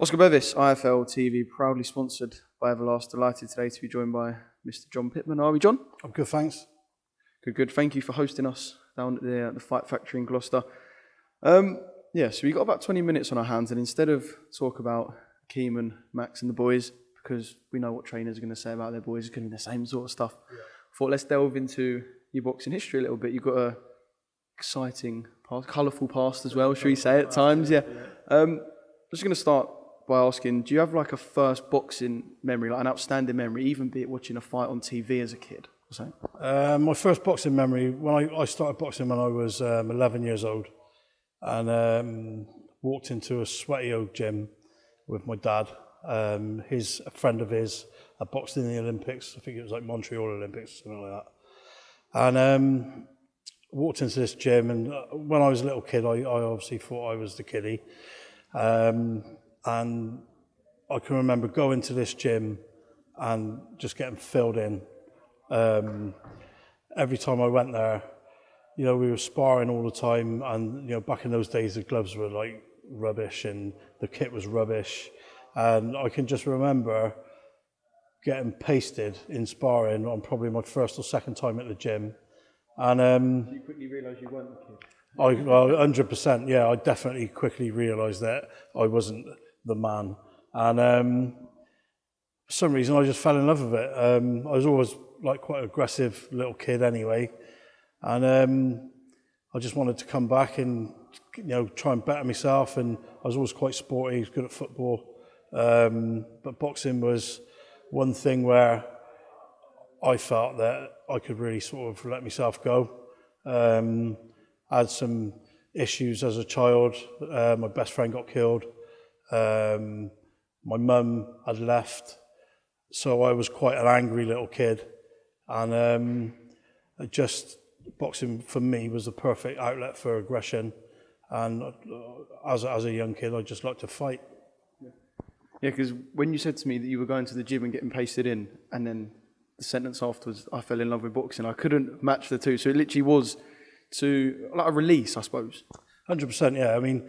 Oscar Bevis, IFL TV, proudly sponsored by Everlast. Delighted today to be joined by Mr. Jon Pitman. Are we, John? I'm good, thanks. Good. Thank you for hosting us down at the Fight Factory in Gloucester. So we've got about 20 minutes on our hands, and instead of talk about Akima, Max and the boys, because we know what trainers are going to say about their boys, it's going to be the same sort of stuff. Yeah. I thought let's delve into your boxing history a little bit. You've got a exciting past, colourful past as well, should we say at times? Yeah. I'm just going to start by asking, do you have like a first boxing memory, like an outstanding memory, even be it watching a fight on TV as a kid? My first boxing memory, when I started boxing when I was 11 years old, and walked into a sweaty old gym with my dad. A friend of his had boxed in the Olympics. I think it was like Montreal Olympics or something like that. And walked into this gym, and when I was a little kid, I obviously thought I was the kiddie. And I can remember going to this gym and just getting filled in. Every time I went there, we were sparring all the time, and back in those days the gloves were like rubbish and the kit was rubbish, and I can just remember getting pasted in sparring on probably my first or second time at the gym. And you quickly realised you weren't the kid? 100%, yeah, I definitely quickly realised that I wasn't the man, and for some reason I just fell in love with it. I was always like quite an aggressive little kid anyway, and I just wanted to come back and try and better myself, and I was always quite sporty, good at football, but boxing was one thing where I felt that I could really sort of let myself go. I had some issues as a child. My best friend got killed. My mum had left, so I was quite an angry little kid, and boxing for me was the perfect outlet for aggression, and as a young kid I just liked to fight. Yeah, because when you said to me that you were going to the gym and getting pasted in, and then the sentence afterwards, I fell in love with boxing, I couldn't match the two, so it literally was like a release, I suppose. 100%, yeah. I mean,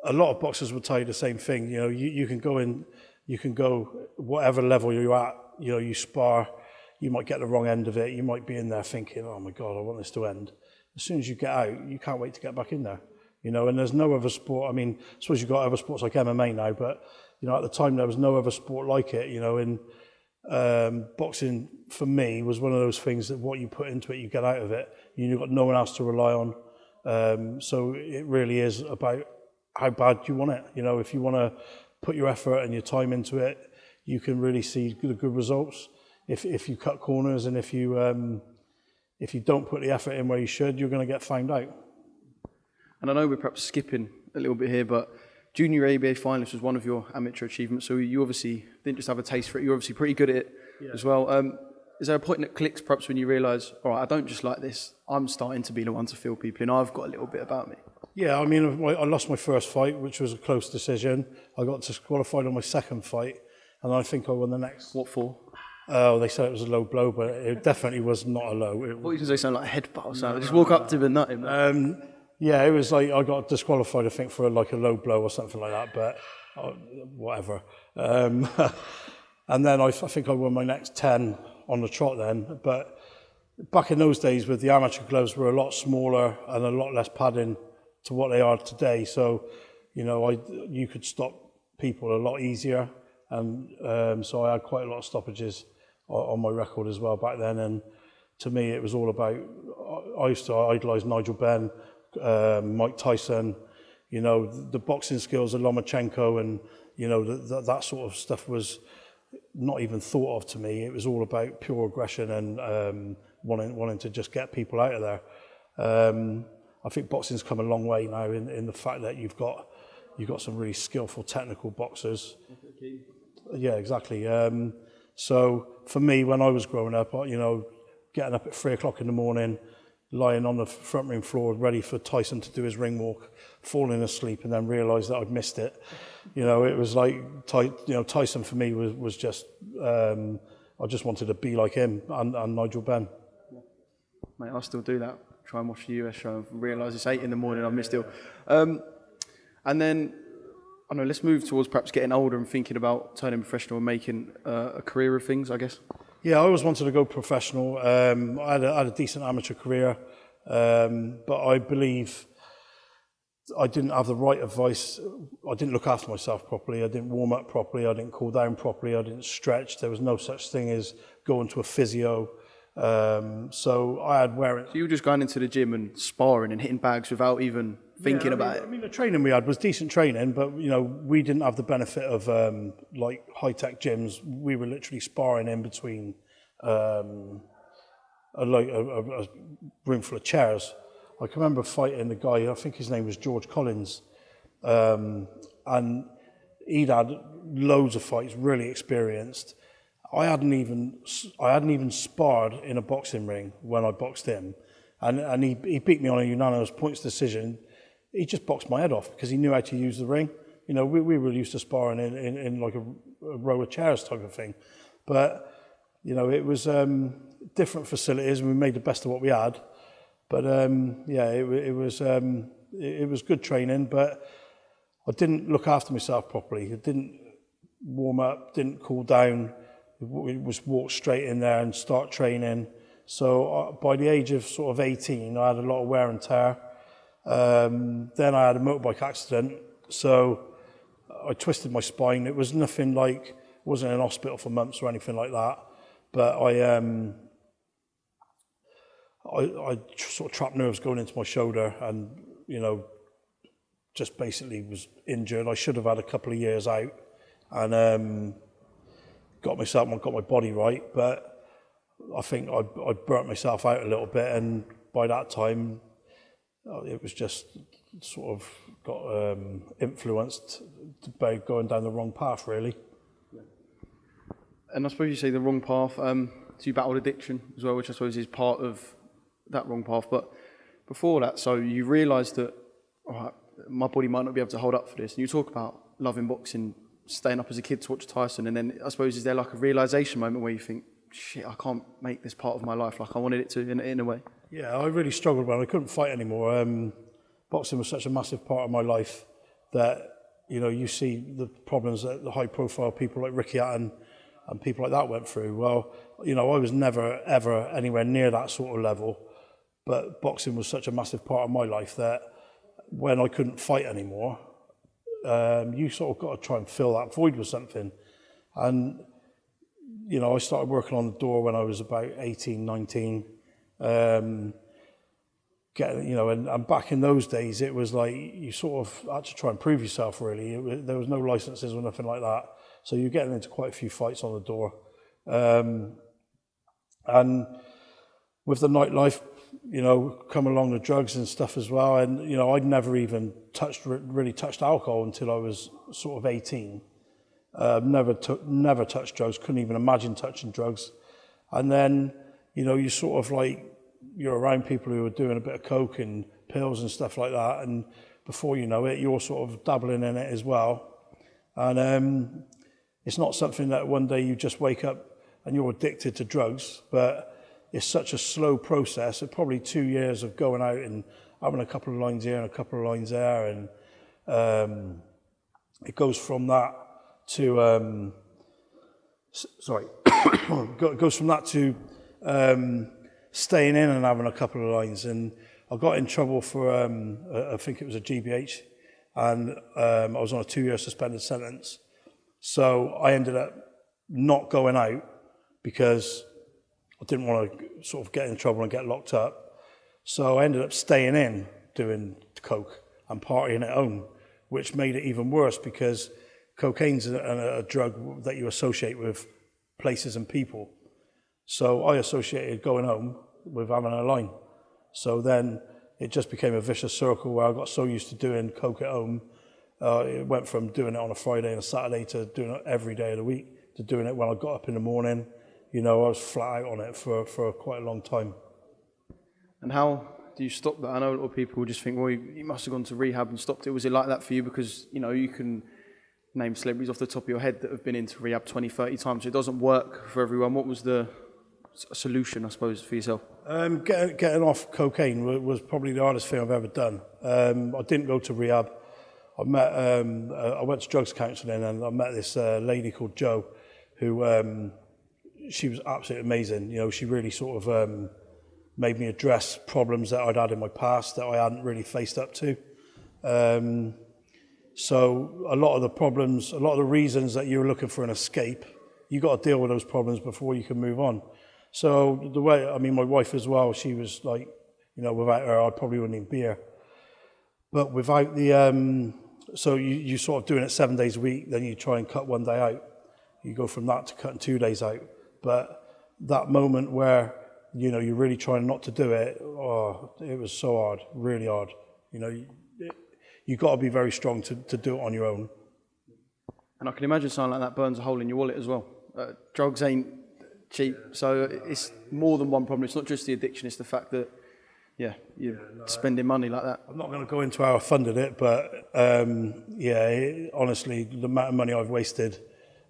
a lot of boxers will tell you the same thing. You can go in, you can go whatever level you're at. You spar, you might get the wrong end of it. You might be in there thinking, "Oh my God, I want this to end." As soon as you get out, you can't wait to get back in there. And there's no other sport. I mean, I suppose you've got other sports like MMA now, but at the time there was no other sport like it. And boxing for me was one of those things that what you put into it, you get out of it. You've got no one else to rely on. So it really is about how bad you want it. If you want to put your effort and your time into it, you can really see the good results. If you cut corners and if you don't put the effort in where you should, you're going to get found out. And I know we're perhaps skipping a little bit here, but junior ABA finalist was one of your amateur achievements, so you obviously didn't just have a taste for it, you're obviously pretty good at it as well. Is there a point that clicks perhaps when you realise, all right, I don't just like this, I'm starting to be the one to fill people in, I've got a little bit about me? Yeah, I mean, I lost my first fight, which was a close decision. I got disqualified on my second fight, and I think I won the next. What for? Oh, they said it was a low blow, but it definitely was not a low. What you can say, sound like a headbutt or something? Just walk up to him and nut him. Yeah, it was like I got disqualified, I think, for like a low blow or something like that, but whatever. And then I think I won my next 10 on the trot then. But back in those days, with the amateur gloves, were a lot smaller and a lot less padding to what they are today. So, you could stop people a lot easier. And so I had quite a lot of stoppages on my record as well back then. And to me, it was all about, I used to idolise Nigel Benn, Mike Tyson, the boxing skills of Lomachenko, and that sort of stuff was not even thought of to me. It was all about pure aggression and wanting to just get people out of there. I think boxing's come a long way now in the fact that you've got some really skillful technical boxers. Yeah, exactly. So for me, when I was growing up, getting up at 3 o'clock in the morning, lying on the front room floor ready for Tyson to do his ring walk, falling asleep and then realise that I'd missed it. It was like, Tyson for me was just, I just wanted to be like him and Nigel Benn. Mate, I still do that. Try and watch the US show and realise it's 8 in the morning, I've missed it. And then I know, let's move towards perhaps getting older and thinking about turning professional and making a career of things, I guess. Yeah, I always wanted to go professional. I had a decent amateur career, but I believe I didn't have the right advice. I didn't look after myself properly. I didn't warm up properly. I didn't cool down properly. I didn't stretch. There was no such thing as going to a physio. So I had wearing. So you were just going into the gym and sparring and hitting bags without even thinking about it? I mean, the training we had was decent training, but you know, we didn't have the benefit of like high-tech gyms. We were literally sparring in between a room full of chairs. I can remember fighting the guy, I think his name was George Collins, and he'd had loads of fights, really experienced. I hadn't even sparred in a boxing ring when I boxed him, and he beat me on a unanimous points decision. He just boxed my head off because he knew how to use the ring. You know, we were used to sparring in like a row of chairs type of thing, but you know, it was different facilities, and we made the best of what we had. But yeah, it was good training, but I didn't look after myself properly. I didn't warm up, didn't cool down. It was walk straight in there and start training. So by the age of sort of 18, I had a lot of wear and tear. Then I had a motorbike accident, so I twisted my spine. It was nothing like, wasn't in hospital for months or anything like that. But I sort of trapped nerves going into my shoulder, and you know, just basically was injured. I should have had a couple of years out, and got my body right. But I think I burnt myself out a little bit, and by that time, it was just sort of got influenced by going down the wrong path, really. And I suppose you say the wrong path. So you battled addiction as well, which I suppose is part of that wrong path. But before that, so you realised that, all right, my body might not be able to hold up for this. And you talk about loving boxing, staying up as a kid to watch Tyson. And then I suppose, is there like a realisation moment where you think, shit, I can't make this part of my life like I wanted it to in a way? Yeah, I really struggled when I couldn't fight anymore. Boxing was such a massive part of my life that, you know, you see the problems that the high-profile people like Ricky Hatton and people like that went through. Well, you know, I was never, ever anywhere near that sort of level, but boxing was such a massive part of my life that when I couldn't fight anymore, you sort of got to try and fill that void with something. And, you know, I started working on the door when I was about 18, 19, getting, you know, and back in those days, it was like you sort of had to try and prove yourself, really. There was no licenses or nothing like that. So you're getting into quite a few fights on the door. And with the nightlife, you know, come along the drugs and stuff as well. And, you know, I'd never even really touched alcohol until I was sort of 18. Never touched drugs, couldn't even imagine touching drugs. And then, you know, you sort of like, you're around people who are doing a bit of coke and pills and stuff like that. And before you know it, you're sort of dabbling in it as well. And it's not something that one day you just wake up and you're addicted to drugs, but it's such a slow process. It's probably 2 years of going out and having a couple of lines here and a couple of lines there. And it goes from that to, it goes from that to staying in and having a couple of lines. And I got in trouble for, I think it was a GBH, and I was on a 2-year suspended sentence. So I ended up not going out because I didn't want to sort of get in trouble and get locked up. So I ended up staying in doing coke and partying at home, which made it even worse because cocaine's a drug that you associate with places and people. So I associated going home with having a line. So then it just became a vicious circle where I got so used to doing coke at home. It went from doing it on a Friday and a Saturday to doing it every day of the week, to doing it when I got up in the morning. You know, I was flat out on it for quite a long time. And how do you stop that? I know a lot of people just think, well, you must have gone to rehab and stopped it. Was it like that for you? Because, you know, you can name celebrities off the top of your head that have been into rehab 20, 30 times. So it doesn't work for everyone. What was the solution, I suppose, for yourself? Getting off cocaine was probably the hardest thing I've ever done. I didn't go to rehab. I went to drugs counselling, and I met this lady called Jo, who she was absolutely amazing. You know, she really sort of made me address problems that I'd had in my past that I hadn't really faced up to. So a lot of the problems, a lot of the reasons that you're looking for an escape, you got to deal with those problems before you can move on. So the way, I mean, my wife as well, she was like, you know, without her, I probably wouldn't even be here. But without the, so you sort of doing it 7 days a week, then you try and cut one day out. You go from that to cutting 2 days out. But that moment where, you know, you're really trying not to do it, oh, it was so hard, really hard. You know, you got to be very strong to do it on your own. And I can imagine something like that burns a hole in your wallet as well. Drugs ain't cheap, so it's more than one problem. It's not just the addiction, it's the fact that, yeah, you're spending money like that. I'm not going to go into how I funded it, but honestly, the amount of money I've wasted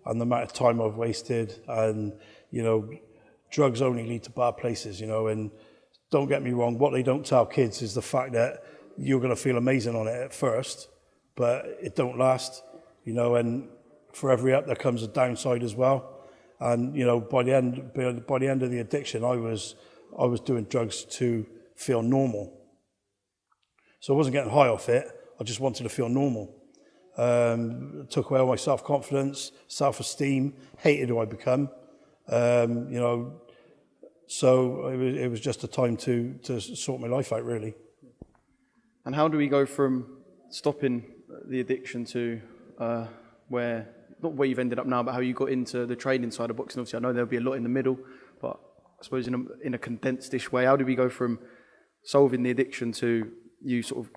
and the amount of time I've wasted, and, you know, drugs only lead to bad places, you know, and don't get me wrong, what they don't tell kids is the fact that you're going to feel amazing on it at first, but it don't last, you know, and for every up there comes a downside as well. And, you know, by the end of the addiction, I was doing drugs to feel normal. So I wasn't getting high off it, I just wanted to feel normal. It took away all my self-confidence, self-esteem, hated who I become, you know, so it was just a time to sort my life out, really. And how do we go from stopping the addiction to where, not where you've ended up now, but how you got into the training side of boxing? Obviously, I know there'll be a lot in the middle, but I suppose in a condensed-ish way, how do we go from solving the addiction to you sort of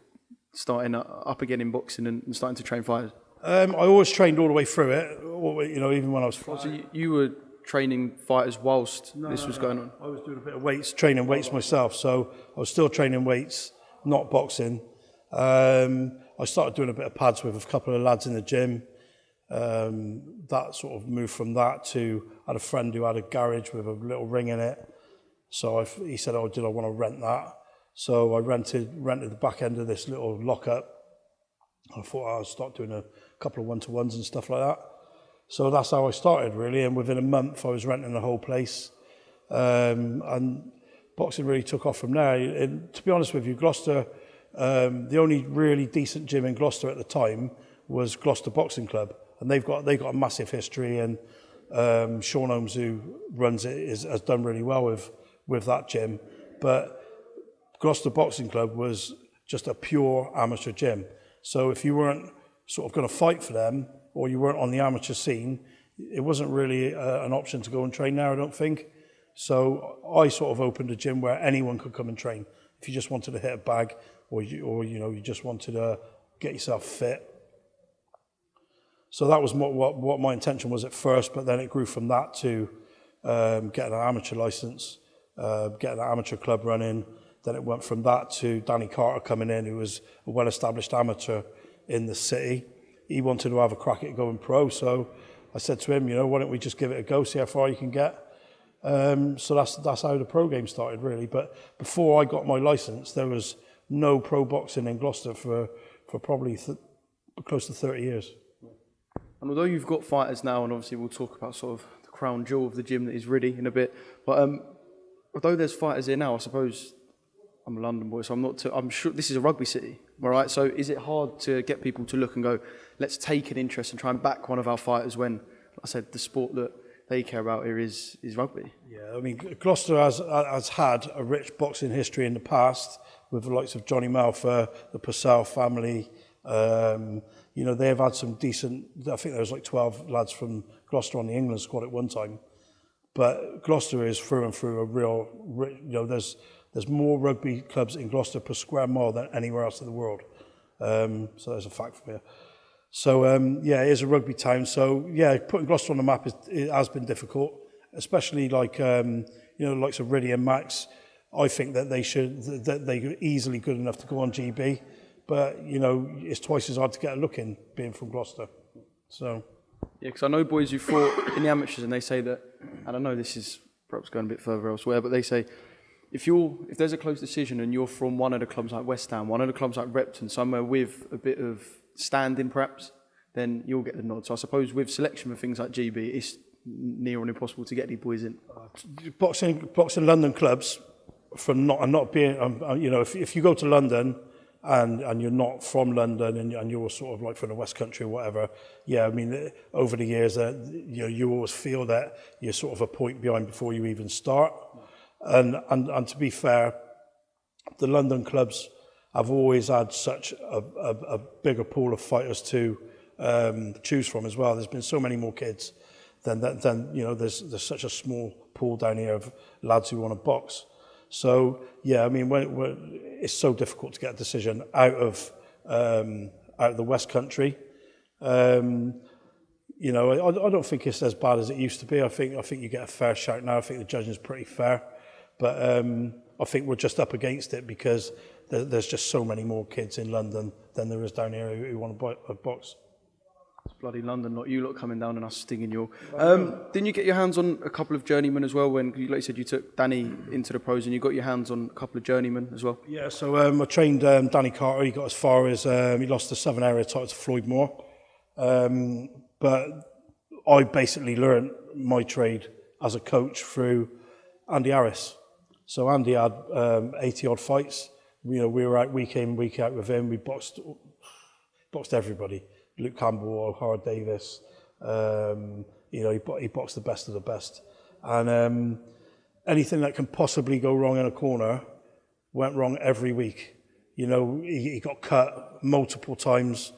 starting up again in boxing and starting to train fighters? I always trained all the way through it, you know, even when I was fighting. So you were training fighters whilst this was going on? I was doing a bit of weights, training weights myself, so I was still training weights, not boxing. I started doing a bit of pads with a couple of lads in the gym. That sort of moved from that to, I had a friend who had a garage with a little ring in it. So he said, oh, did I want to rent that? So I rented the back end of this little lockup. I thought I'll start doing a couple of one-to-ones and stuff like that. So that's how I started, really. And within a month, I was renting the whole place. And boxing really took off from there. And to be honest with you, Gloucester, the only really decent gym in Gloucester at the time was Gloucester Boxing Club. And they've got a massive history, and Sean Holmes, who runs it, has done really well with that gym. But Gloucester Boxing Club was just a pure amateur gym. So if you weren't sort of going to fight for them, or you weren't on the amateur scene, it wasn't really an option to go and train there, I don't think. So I sort of opened a gym where anyone could come and train. If you just wanted to hit a bag, or you just wanted to get yourself fit. So that was what my intention was at first, but then it grew from that to getting an amateur license, getting an amateur club running. Then it went from that to Danny Carter coming in, who was a well-established amateur in the city. He wanted to have a crack at going pro, so I said to him, you know, why don't we just give it a go, see how far you can get. So that's how the pro game started, really. But before I got my license, there was no pro boxing in Gloucester for probably close to 30 years. And although you've got fighters now, and obviously we'll talk about sort of the crown jewel of the gym that is Riddy in a bit, but although there's fighters here now, I suppose I'm a London boy, so I'm sure this is a rugby city, all right? So is it hard to get people to look and go, let's take an interest and try and back one of our fighters when, like I said, the sport that they care about here is rugby? Yeah, I mean, Gloucester has had a rich boxing history in the past with the likes of Johnny Malfa, the Purcell family. You know, they've had some decent, I think there was like 12 lads from Gloucester on the England squad at one time. But Gloucester is through and through a real, you know, there's more rugby clubs in Gloucester per square mile than anywhere else in the world. So there's a fact for you. So, yeah, it is a rugby town. So, yeah, putting Gloucester on the map it has been difficult, especially like, you know, the likes of Riddy and Max. I think that they're easily good enough to go on GB. But, you know, it's twice as hard to get a look in being from Gloucester. So, yeah, because I know boys who fought in the amateurs, and they say that, and I know this is perhaps going a bit further elsewhere, but they say if there's a close decision and you're from one of the clubs like West Ham, one of the clubs like Repton, somewhere with a bit of standing perhaps, then you'll get the nod. So I suppose with selection for things like GB, it's near on impossible to get any boys in. Boxing London clubs, not being, you know, if you go to London and you're not from London and you're sort of like from the West Country or whatever, yeah, I mean, over the years, you know, you always feel that you're sort of a point behind before you even start. And to be fair, the London clubs have always had such a bigger pool of fighters to choose from as well. There's been so many more kids than you know. There's such a small pool down here of lads who want to box. So yeah, I mean, when it's so difficult to get a decision out of the West Country. You know, I don't think it's as bad as it used to be. I think you get a fair shout now. I think the judging is pretty fair, but I think we're just up against it because there's just so many more kids in London than there is down here who want to box. It's bloody London, not you lot coming down and us stinging you. Didn't you get your hands on a couple of journeymen as well when, like you said, you took Danny into the pros and you got your hands on a couple of journeymen as well? Yeah, so I trained Danny Carter. He got as far as, he lost the Southern Area title to Floyd Moore. But I basically learned my trade as a coach through Andy Harris. So Andy had 80 odd fights. You know, we were out week in, week out with him. We boxed everybody. Luke Campbell, O'Hara Davies. You know, he boxed the best of the best. And anything that can possibly go wrong in a corner went wrong every week. You know, he got cut multiple times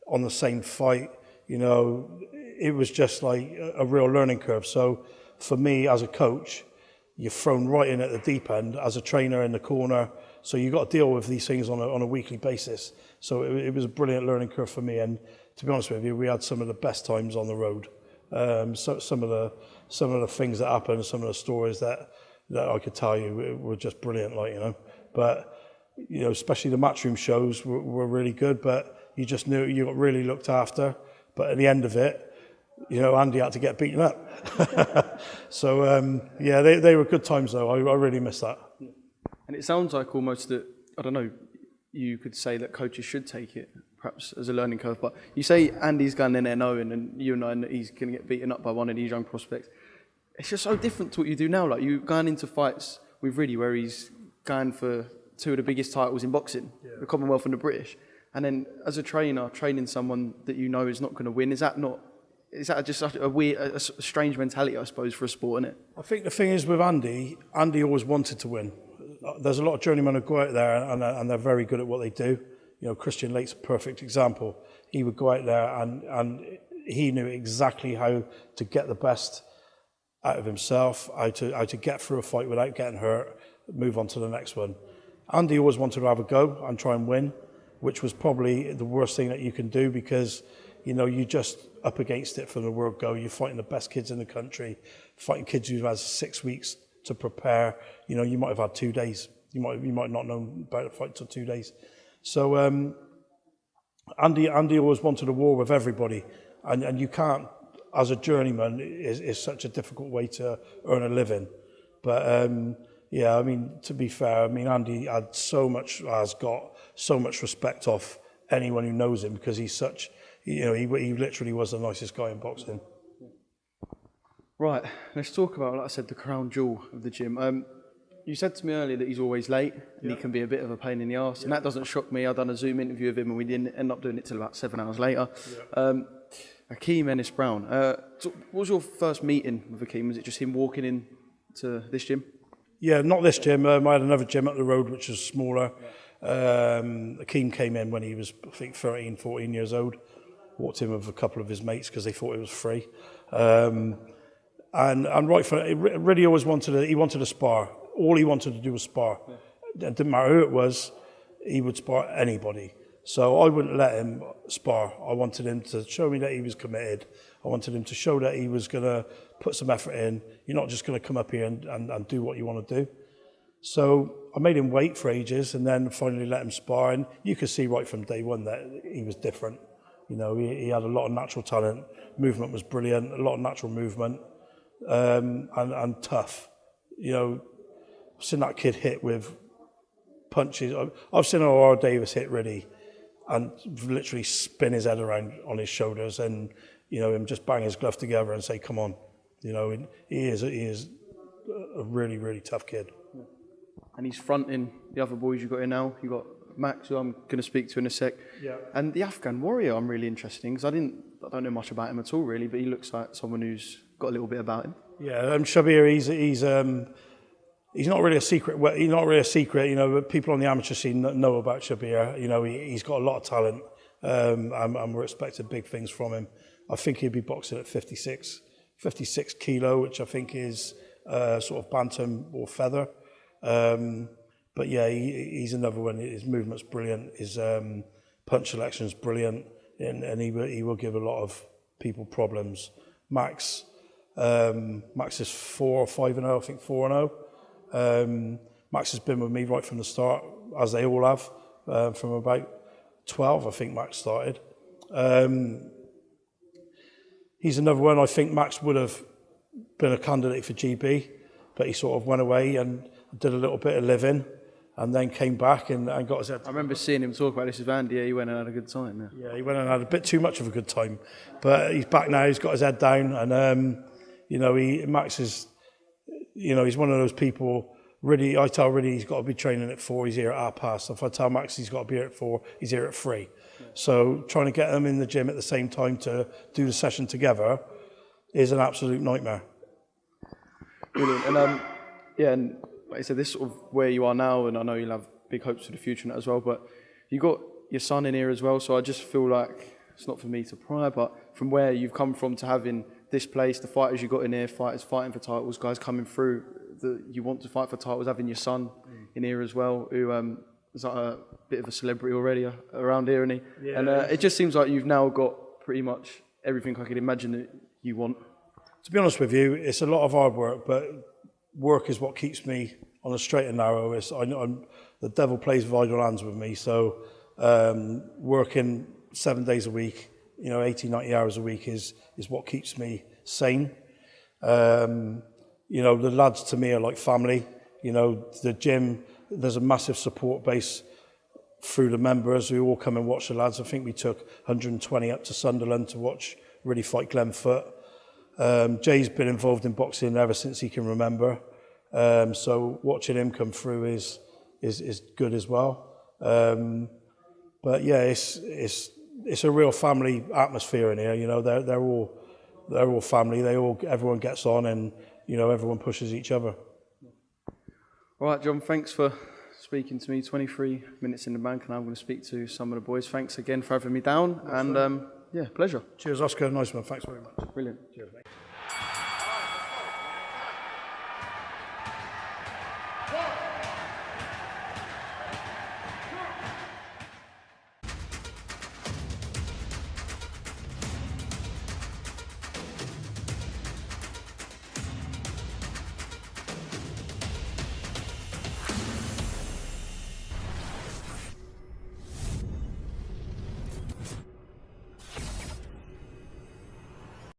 on the same fight. You know, it was just like a real learning curve. So for me as a coach, you're thrown right in at the deep end as a trainer in the corner. So you got to deal with these things on a weekly basis. So it was a brilliant learning curve for me. And to be honest with you, we had some of the best times on the road. So some of the things that happened, some of the stories that I could tell you were just brilliant, like, you know. But you know, especially the matchroom shows were really good. But you just knew you got really looked after. But at the end of it, you know, Andy had to get beaten up. So yeah, they were good times though. I really miss that. And it sounds like almost that, I don't know, you could say that coaches should take it perhaps as a learning curve, but you say Andy's going in there knowing and you know that he's going to get beaten up by one of these young prospects. It's just so different to what you do now. Like, you going into fights with Riddy where he's going for two of the biggest titles in boxing, the Commonwealth and the British. And then as a trainer, training someone that you know is not going to win, is that just such a weird, a strange mentality, I suppose, for a sport, isn't it? I think the thing is with Andy always wanted to win. There's a lot of journeymen who go out there and they're very good at what they do. You know, Christian Lake's a perfect example. He would go out there and he knew exactly how to get the best out of himself, how to get through a fight without getting hurt, move on to the next one. Andy always wanted to have a go and try and win, which was probably the worst thing that you can do because, you know, you just up against it from the word go. You're fighting the best kids in the country, fighting kids who've had 6 weeks to prepare. You know, you might have had 2 days. You might not know about the fight till 2 days. So Andy always wanted a war with everybody, and you can't, as a journeyman, is such a difficult way to earn a living. But yeah, I mean, to be fair, I mean, Andy has got so much respect off anyone who knows him because he's such, you know, he literally was the nicest guy in boxing. Right, let's talk about, like I said, the crown jewel of the gym. You said to me earlier that he's always late and he can be a bit of a pain in the arse, and that doesn't shock me. I've done a Zoom interview with him and we didn't end up doing it till about 7 hours later. Akima Brown. So what was your first meeting with Akima? Was it just him walking in to this gym? Yeah, not this gym. I had another gym up the road which was smaller. Akeem came in when he was, I think, 13, 14 years old. Walked in with a couple of his mates because they thought it was free. And right for it, really always wanted to spar. All he wanted to do was spar. It didn't matter who it was, he would spar anybody. So I wouldn't let him spar. I wanted him to show me that he was committed. I wanted him to show that he was going to put some effort in. You're not just going to come up here and do what you want to do. So I made him wait for ages and then finally let him spar. And you could see right from day one that he was different. You know, he had a lot of natural talent. Movement was brilliant, a lot of natural movement, and tough. You know, I've seen that kid hit with punches. I've seen O'Hara Davies hit Riddy, and literally spin his head around on his shoulders, and him just bang his glove together and say, "Come on." He is a really, really tough kid. And he's fronting the other boys you've got here now. You've got Max, who I'm going to speak to in a sec. Yeah. And the Afghan warrior I'm really interested in, because I don't know much about him at all, really, but he looks like someone who's got a little bit about him. Yeah, Shabir, he's not really a secret. He's not really a secret. But people on the amateur scene know about Shabir. He's got a lot of talent, and we're expecting big things from him. I think he'd be boxing at 56 kilo, which I think is sort of bantam or feather. But yeah, he's another one. His movement's brilliant. His punch selection's brilliant, and he will give a lot of people problems. Max is 4 or 5-0, I think 4-0. Max has been with me right from the start, as they all have, from about 12, I think Max started. He's another one. I think Max would have been a candidate for GB, but he sort of went away and did a little bit of living, and then came back and got his head. I remember seeing him talk about this with Andy. Yeah, he went and had a good time. Yeah, he went and had a bit too much of a good time, but he's back now. He's got his head down, and Max is, he's one of those people. Really, I tell Really he's got to be training at 4. He's here at 5:30. If I tell Max he's got to be here at 4, he's here at 3. Yeah. So trying to get them in the gym at the same time to do the session together is an absolute nightmare. Brilliant. And and like I said, this sort of where you are now, and I know you'll have big hopes for the future in that as well, but you got your son in here as well, so I just feel like, it's not for me to pry, but from where you've come from to having this place, the fighters you got in here, fighters fighting for titles, guys coming through, that you want to fight for titles, having your son in here as well, who is like a bit of a celebrity already around here, isn't he? Yeah, and it just seems like you've now got pretty much everything I could imagine that you want. To be honest with you, it's a lot of hard work, but work is what keeps me on the straight and narrow. The devil plays with idle hands with me, so working 7 days a week, 80, 90 hours a week is what keeps me sane. The lads to me are like family. The gym, there's a massive support base through the members who all come and watch the lads. I think we took 120 up to Sunderland to watch Really fight Glenfoot. Jay's been involved in boxing ever since he can remember. So watching him come through is good as well. But yeah, it's a real family atmosphere in here. They're all family. Everyone gets on, and everyone pushes each other. All right, John, thanks for speaking to me. 23 minutes in the bank, and I'm going to speak to some of the boys. Thanks again for having me down, and pleasure. Cheers, Oscar. Nice one. Thanks very much. Brilliant. Cheers, mate.